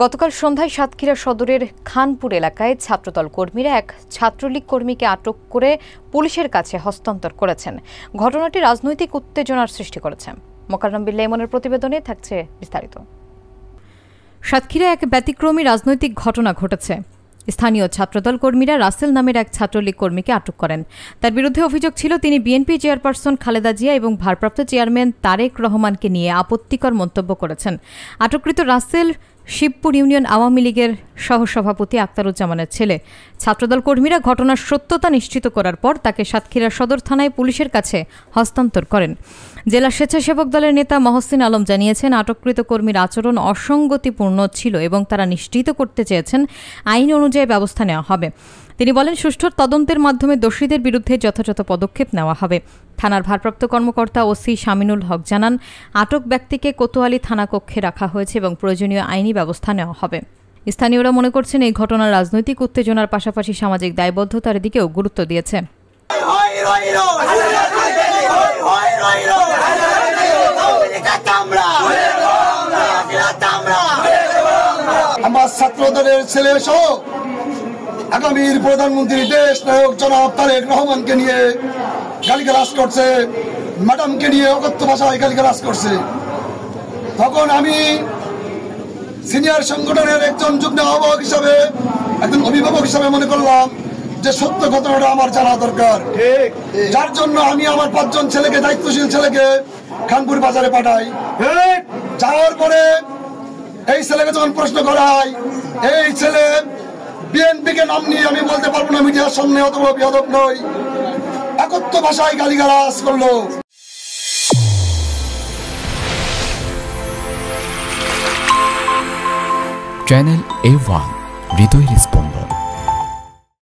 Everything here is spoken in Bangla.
গতকাল সন্ধ্যায় সাতক্ষীরা সদরের খানপুর এলাকায় ছাত্রদল কর্মীরা এক ছাত্রলীগ কর্মীকে আটক করে পুলিশের কাছে হস্তান্তর করেছেন। ঘটনাটি রাজনৈতিক উত্তেজনার সৃষ্টি করেছে। মোকাররম বিল্লাহ ইমনের প্রতিবেদনে থাকছে বিস্তারিত। সাতক্ষীরা এক ব্যতিক্রমী রাজনৈতিক ঘটনা ঘটেছে। স্থানীয় ছাত্রদল কর্মীরা রাসেল নামের এক ছাত্রলীগ কর্মীকে আটক করেন। তার বিরুদ্ধে অভিযোগ ছিল তিনি বিএনপি চেয়ারপারসন খালেদা জিয়া এবং ভারপ্রাপ্ত চেয়ারম্যান তারেক রহমানকে নিয়ে আপত্তিকর মন্তব্য করেছেন। আটককৃত রাসেল শিবপুর ইউনিয়ন আওয়ামী লীগের সহসভাপতি আক্তারুজ্জামানের ছেলে। ছাত্রদল কর্মীরা ঘটনার সত্যতা নিশ্চিত করার পর তাকে সাতক্ষীরা সদর থানায় পুলিশের কাছে হস্তান্তর করেন। জেলা স্বেচ্ছাসেবক দলের নেতা মহসিন আলম জানিয়েছেন, আটককৃত কর্মীর আচরণ অসঙ্গতিপূর্ণ ছিল এবং তারা নিশ্চিত করতে চেয়েছেন আইন অনুযায়ী ব্যবস্থা নেওয়া হবে। তিনি বলেন, সুষ্ঠু তদন্তের মাধ্যমে দোষীদের বিরুদ্ধে যথাযথ পদক্ষেপ নেওয়া হবে। থানার ভারপ্রাপ্ত কর্মকর্তা ওসি শামিনুল হক জানান, আটক ব্যক্তিকে কোতোয়ালি থানা কক্ষে রাখা হয়েছে এবং প্রয়োজনীয় আইনি ব্যবস্থা নেওয়া হবে। স্থানীয়রা মনে করছেন, এই ঘটনা রাজনৈতিক উত্তেজনার পাশাপাশি সামাজিক দায়বদ্ধতার দিকেও গুরুত্ব দিয়েছে। আমার ছাত্রদলের ছেলে সহ আগামীর প্রধানমন্ত্রী দেশ নায়ক জনাব তারেক রহমানকে নিয়ে গালিগালাজ করছে, ম্যাডামকে নিয়ে অকথ্য ভাষায় গালিগালাজ করছে। তখন আমি সিনিয়র সংগঠনের একজন যুগ্ম আহ্বায়ক হিসাবে, একজন অভিভাবক হিসাবে মনে করলাম যে সত্য ঘটনাটা আমার জানা দরকার। যার জন্য আমি আমার 5 জন ছেলেকে, দায়িত্বশীল ছেলেকে খানপুর বাজারে পাঠাই। যাওয়ার পরে এই ছেলেকে যখন প্রশ্ন করা হয়, এই ছেলে বিএনপিকে নাম নিয়ে আমি বলতে পারবো না মিডিয়ার সামনে, অথবা বিয়াদব নই, একত্র ভাষায় গালিগালাজ করলো। চ্যানেল A1 হৃদয়ের স্পন্দন।